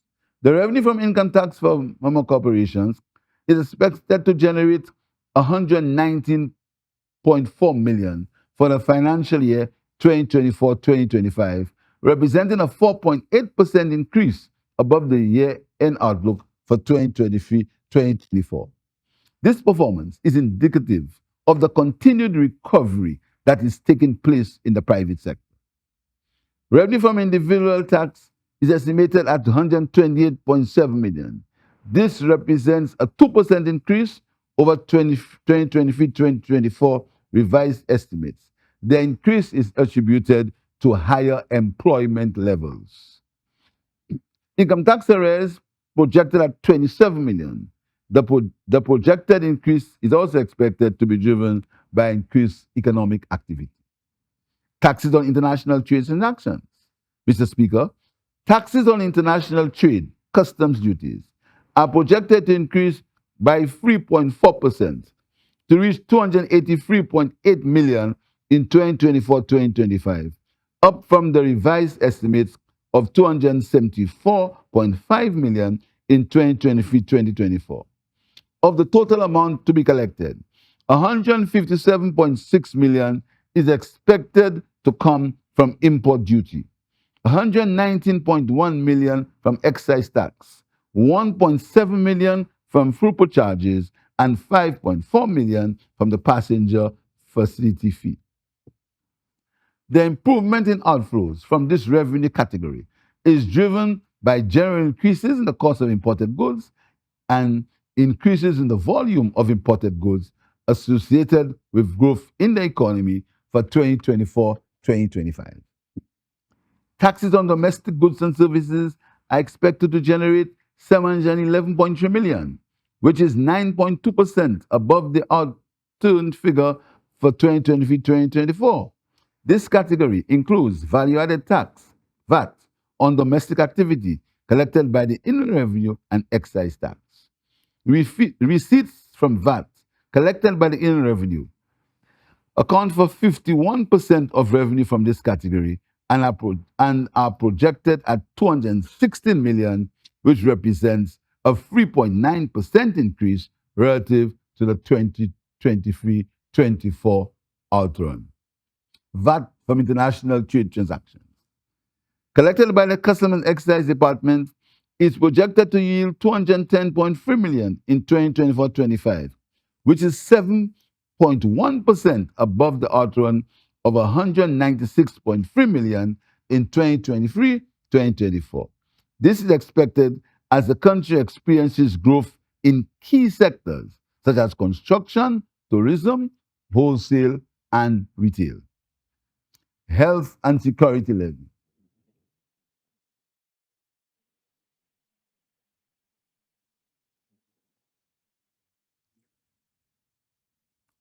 The revenue from income tax from corporations is expected to generate 119.4 million for the financial year 2024-2025, representing a 4.8% increase above the year-end outlook for 2023-2024. This performance is indicative of the continued recovery that is taking place in the private sector. Revenue from individual tax is estimated at 128.7 million. This represents a 2% increase over 2023-2024 revised estimates. The increase is attributed to higher employment levels. Income tax arrears projected at 27 million. The projected increase is also expected to be driven by increased economic activity. Taxes on international trade transactions. Mr. Speaker, taxes on international trade, customs duties, are projected to increase by 3.4% to reach 283.8 million in 2024-2025, up from the revised estimates of 274.5 million in 2023-2024. Of the total amount to be collected, 157.6 million is expected to come from import duty, 119.1 million from excise tax, 1.7 million from throughput charges, and 5.4 million from the passenger facility fee. The improvement in outflows from this revenue category is driven by general increases in the cost of imported goods and increases in the volume of imported goods associated with growth in the economy for 2024-2025. Taxes on domestic goods and services are expected to generate 711.3 million, which is 9.2% above the outturned figure for 2023-2024. This category includes value-added tax, VAT, on domestic activity collected by the Inland Revenue and Excise Tax. Receipts from VAT collected by the Inland Revenue account for 51% of revenue from this category and are projected at 216 million, which represents a 3.9% increase relative to the 2023-24 outrun. VAT from international trade transactions collected by the Customs and Excise Department is projected to yield 210.3 million in 2024-25, which is 7.1% above the outrun of 196.3 million in 2023-2024. This is expected as the country experiences growth in key sectors such as construction, tourism, wholesale, and retail. Health and Security Levy.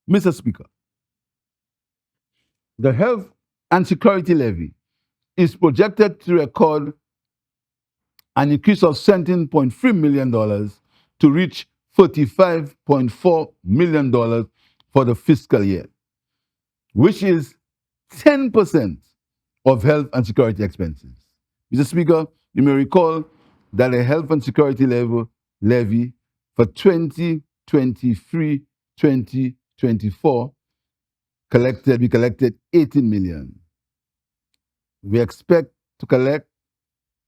Mr. Speaker, the Health and Security Levy is projected to record an increase of $17.3 million to reach $45.4 million for the fiscal year, which is 10% of health and security expenses. Mr. Speaker, you may recall that the health and security levy for 2023-2024 we collected 18 million. We expect to collect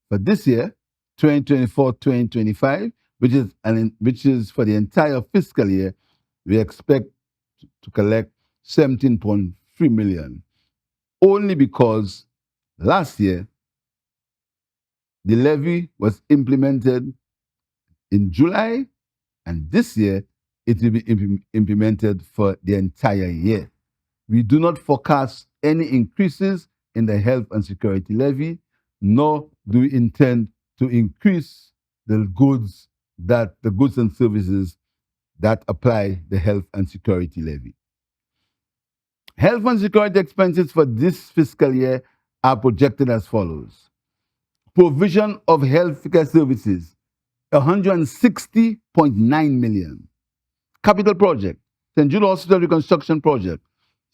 for this year, 2024-2025, which is for the entire fiscal year, we expect to collect 17.3 million. Only because last year the levy was implemented in July, and this year it will be implemented for the entire year. We do not forecast any increases in the health and security levy, nor do we intend to increase the goods and services that apply the health and security levy. Health and security expenses for this fiscal year are projected as follows. Provision of healthcare services, 160.9 million. Capital project, St. Jude Hospital Reconstruction Project,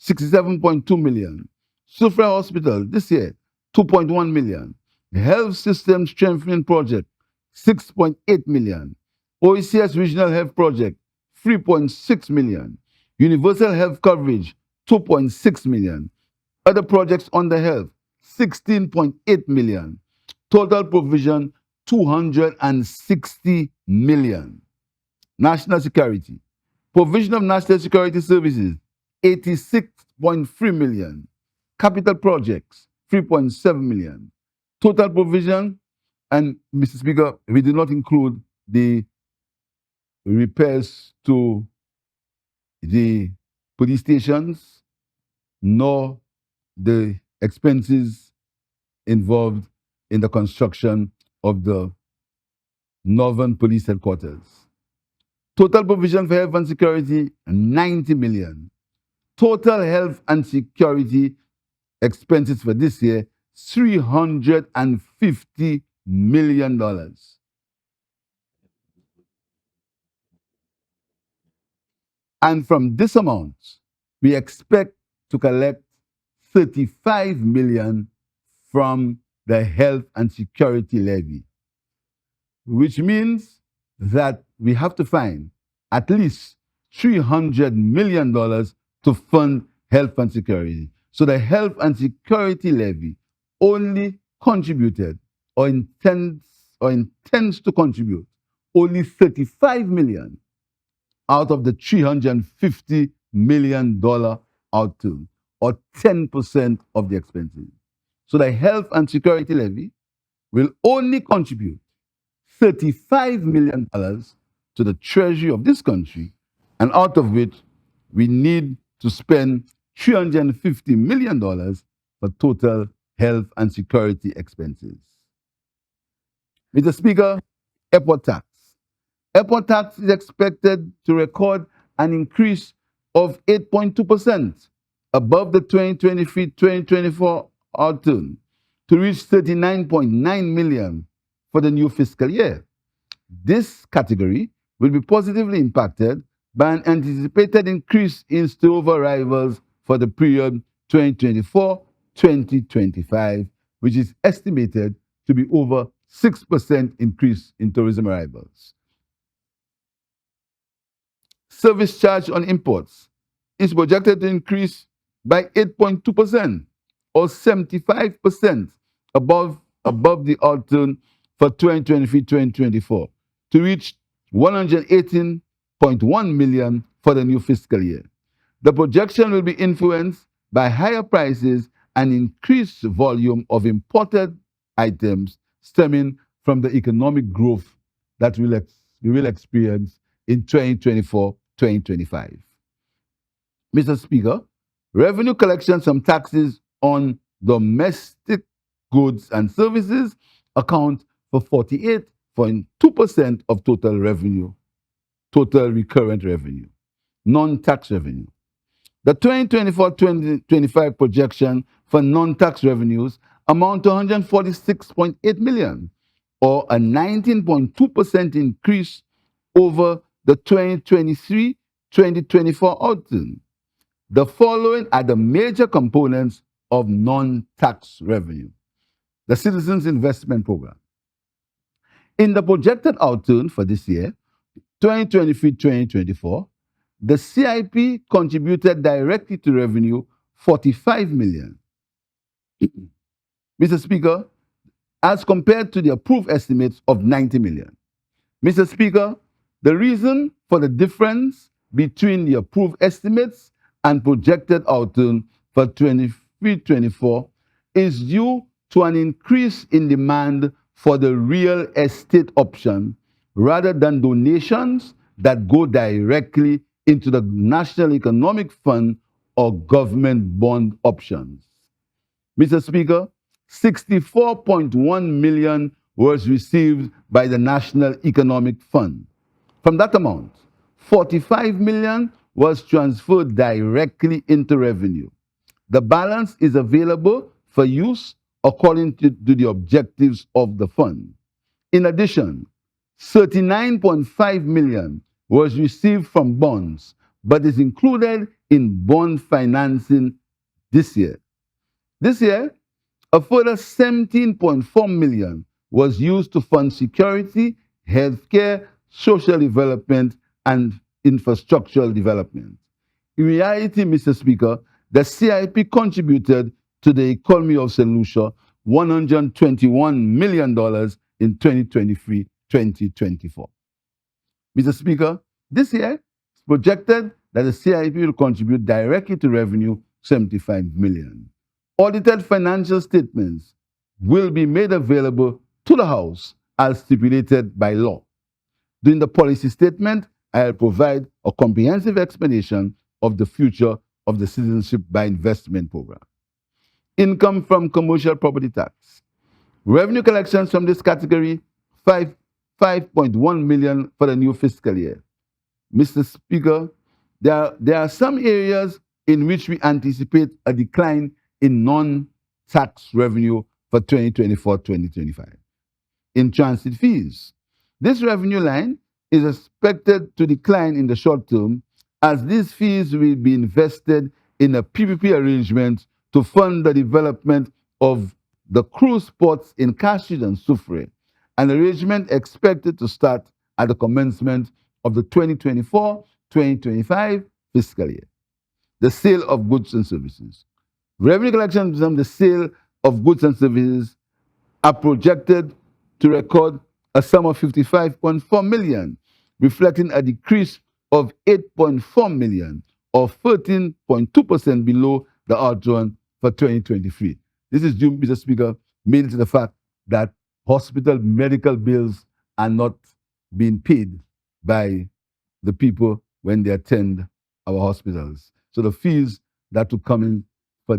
67.2 million. Sufra Hospital this year, 2.1 million. Health System Strengthening Project, 6.8 million. OECS Regional Health Project, 3.6 million. Universal Health Coverage, 2.6 million. Other projects under health, 16.8 million. Total provision, 260 million. National security. Provision of national security services, 86.3 million. Capital projects, 3.7 million. Total provision, and Mr. Speaker, we did not include the repairs to the police stations, nor the expenses involved in the construction of the Northern Police Headquarters. Total provision for health and security, 90 million. Total health and security expenses for this year, $350 million. And from this amount, we expect to collect 35 million from the health and security levy, which means that we have to find at least $300 million to fund health and security. So the health and security levy only contributed or intends to contribute only $35 million out of the $350 million outturn, or 10% of the expenses. So the health and security levy will only contribute $35 million to the treasury of this country, and out of which we need to spend $350 million for total health and security expenses. Mr. Speaker, airport tax. Airport tax is expected to record an increase of 8.2% above the 2023-2024 outturn to reach 39.9 million for the new fiscal year. This category will be positively impacted by an anticipated increase in stopover arrivals for the period 2024-2025, which is estimated to be over 6% increase in tourism arrivals. Service charge on imports is projected to increase by 8.2%, or 75% above the outturn for 2023-2024, to reach 118.1 million for the new fiscal year. The projection will be influenced by higher prices and increased volume of imported items stemming from the economic growth that we will experience in 2024-2025. Mr. Speaker, revenue collections from taxes on domestic goods and services account for 48.2% of total revenue, total recurrent revenue, non-tax revenue. The 2024-2025 projection for non-tax revenues amount to 146.8 million, or a 19.2% increase over the 2023-2024 outturn. The following are the major components of non-tax revenue. The Citizens Investment Program. In the projected outturn for this year, 2023-2024, the CIP contributed directly to revenue 45 million. Mr. Speaker, as compared to the approved estimates of 90 million. Mr. Speaker, the reason for the difference between the approved estimates and projected outturn for 23-24 is due to an increase in demand for the real estate option rather than donations that go directly into the National Economic Fund or government bond options. Mr. Speaker, 64.1 million was received by the National Economic Fund. From that amount, 45 million was transferred directly into revenue. The balance is available for use according to the objectives of the fund. In addition, 39.5 million was received from bonds, but is included in bond financing this year. This year, a further 17.4 million was used to fund security, healthcare, social development, and infrastructural development. In reality, Mr. Speaker, the CIP contributed to the economy of St. Lucia $121 million in 2023-2024. Mr. Speaker, this year it's projected that the CIP will contribute directly to revenue 75 million. Audited financial statements will be made available to the House as stipulated by law. During the policy statement, I will provide a comprehensive explanation of the future of the Citizenship by Investment Program. Income from commercial property tax. Revenue collections from this category, 5.1 million for the new fiscal year. Mr. Speaker, there are some areas in which we anticipate a decline in non-tax revenue for 2024-2025. In transit fees, this revenue line is expected to decline in the short term as these fees will be invested in a PPP arrangement to fund the development of the cruise ports in Castries and Soufrière, an arrangement expected to start at the commencement of the 2024-2025 fiscal year. The sale of goods and services. Revenue collections from the sale of goods and services are projected to record a sum of 55.4 million, reflecting a decrease of 8.4 million or 13.2% below the outturn for 2023. This is due, Mr. Speaker, mainly to the fact that hospital medical bills are not being paid by the people when they attend our hospitals. So the fees that will come in for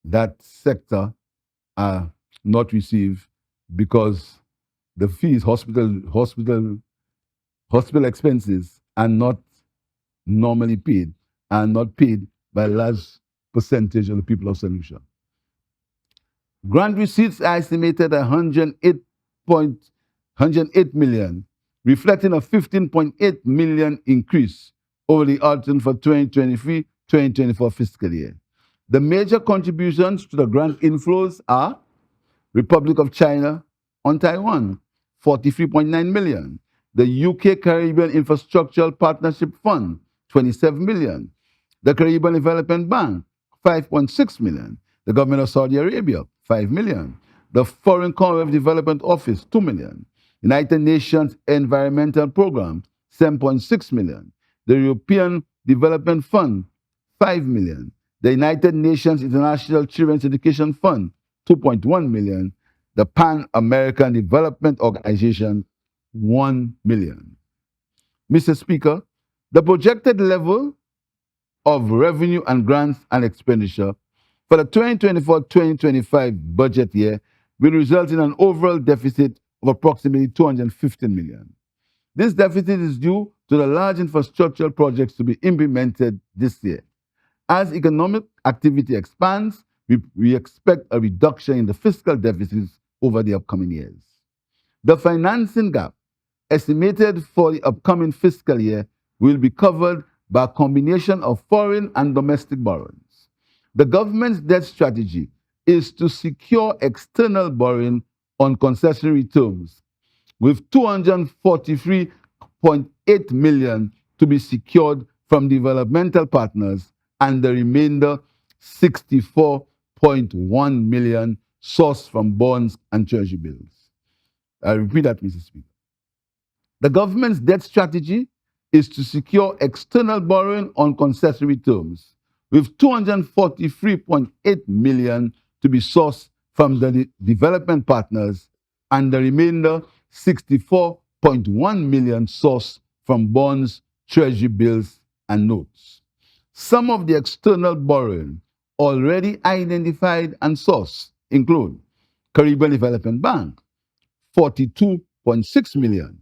that sector are not received because the fees, hospital expenses are not normally paid, and not paid by a large percentage of the people of St. Lucia. Grant receipts are estimated at 108 million, reflecting a 15.8 million increase over the outturn for 2023-2024 fiscal year. The major contributions to the grant inflows are Republic of China on Taiwan, 43.9 million. The UK Caribbean Infrastructural Partnership Fund, 27 million. The Caribbean Development Bank, 5.6 million. The government of Saudi Arabia, 5 million. The Foreign Commonwealth Development Office, 2 million. United Nations Environmental Program, 7.6 million. The European Development Fund, 5 million. The United Nations International Children's Education Fund, 2.1 million. The Pan American Development Organization, 1 million. Mr. Speaker, the projected level of revenue and grants and expenditure for the 2024-2025 budget year will result in an overall deficit of approximately 215 million. This deficit is due to the large infrastructural projects to be implemented this year. As economic activity expands, we expect a reduction in the fiscal deficits over the upcoming years. The financing gap estimated for the upcoming fiscal year will be covered by a combination of foreign and domestic borrowings. The government's debt strategy is to secure external borrowing on concessionary terms, with 243.8 million to be secured from developmental partners and the remainder 64.1 million sourced from bonds and treasury bills. I repeat that, Mr. Speaker. The government's debt strategy is to secure external borrowing on concessionary terms, with 243.8 million to be sourced from the development partners and the remainder 64.1 million sourced from bonds, treasury bills, and notes. Some of the external borrowing already identified and sourced include Caribbean Development Bank, 42.6 million.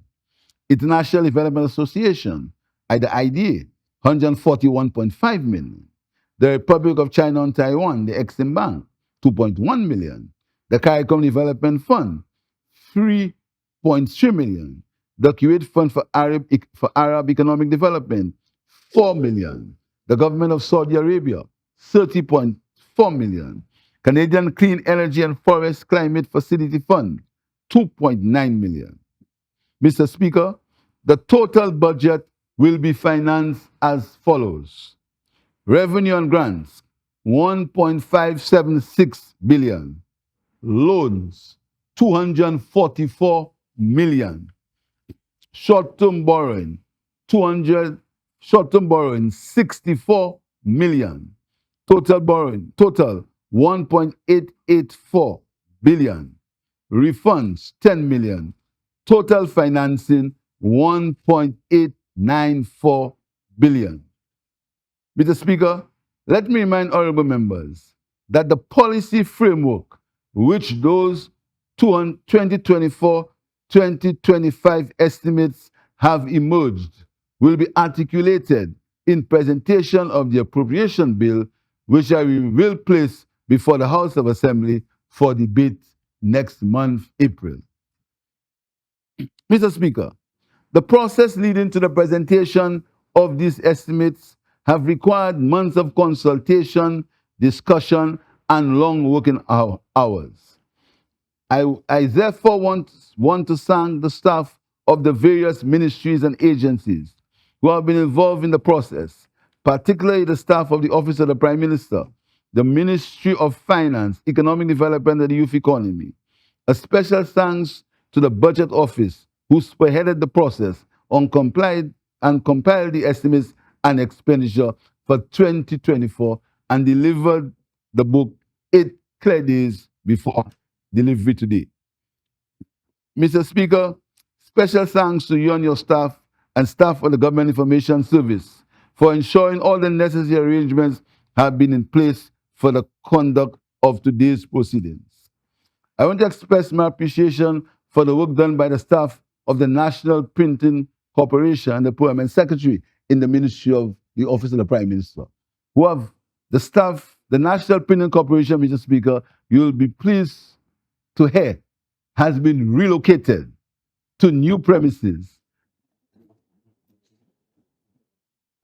International Development Association, the IDA, 141.5 million. The Republic of China and Taiwan, the Exim Bank, 2.1 million. The CARICOM Development Fund, 3.3 million. The Kuwait Fund for Arab Economic Development, 4 million. The Government of Saudi Arabia, 30.4 million. Canadian Clean Energy and Forest Climate Facility Fund, 2.9 million. Mr. Speaker, the total budget will be financed as follows. Revenue and grants, 1.576 billion. Loans, 244 million. Short-term borrowing, 64 million. Total borrowing, 1.884 billion. Refunds, 10 million. Total financing, 1.894 billion. Mr. Speaker, let me remind honorable members that the policy framework which those 2024-2025 estimates have emerged will be articulated in presentation of the appropriation bill, which I will place before the House of Assembly for debate next month, April. Mr. Speaker, the process leading to the presentation of these estimates have required months of consultation, discussion, and long working hours. I therefore want to thank the staff of the various ministries and agencies who have been involved in the process, particularly the staff of the Office of the Prime Minister, the Ministry of Finance, Economic Development, and the Youth Economy. A special thanks to the Budget Office, who spearheaded the process on complied and compiled the estimates and expenditure for 2024 and delivered the book 8 clear days before delivery today. Mr. Speaker, special thanks to you and your staff and staff of the Government Information Service for ensuring all the necessary arrangements have been in place for the conduct of today's proceedings. I want to express my appreciation for the work done by the staff of the National Printing Corporation and the Permanent Secretary in the Ministry of the Office of the Prime Minister, who have the staff, the National Printing Corporation, Mr. Speaker, you will be pleased to hear, has been relocated to new premises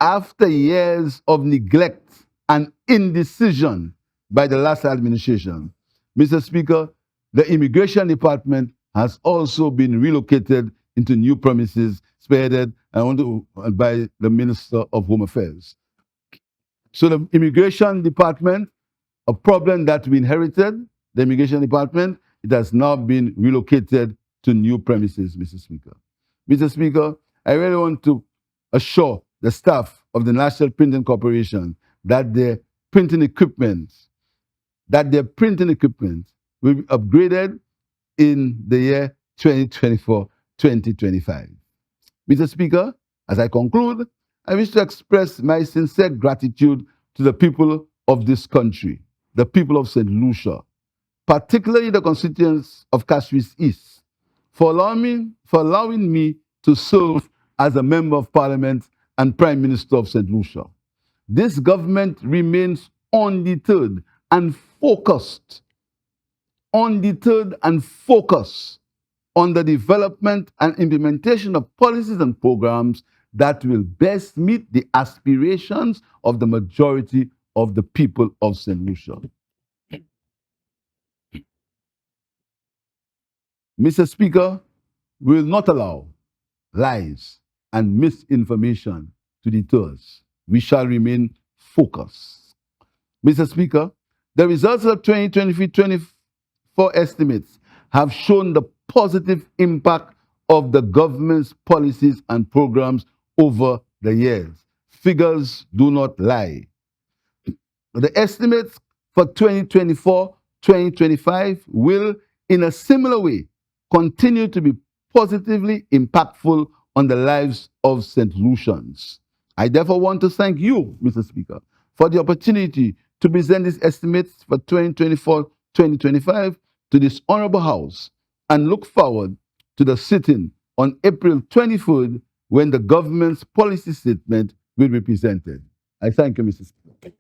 after years of neglect and indecision by the last administration. Mr. Speaker, the Immigration Department has also been relocated into new premises spearheaded by the Minister of Home Affairs. So the Immigration Department, a problem that we inherited, the Immigration Department, it has now been relocated to new premises, Mr. Speaker. Mr. Speaker, I really want to assure the staff of the National Printing Corporation that their printing equipment will be upgraded in the year 2024-2025. Mr. Speaker, as I conclude, I wish to express my sincere gratitude to the people of this country, the people of St. Lucia, particularly the constituents of Cashwis East, for allowing me to serve as a Member of Parliament and Prime Minister of St. Lucia. This government remains undeterred and focused on the development and implementation of policies and programs that will best meet the aspirations of the majority of the people of St. Lucia. Mr. Speaker, we will not allow lies and misinformation to deter us. We shall remain focused. Mr. Speaker, the results of 2023-24 estimates have shown the positive impact of the government's policies and programs over the years. Figures do not lie. The estimates for 2024-2025 will, in a similar way, continue to be positively impactful on the lives of St. Lucians. I therefore want to thank you, Mr. Speaker, for the opportunity to present these estimates for 2024-2025 to this Honorable House and look forward to the sitting on April 23rd when the government's policy statement will be presented. I thank you, Mr. Speaker.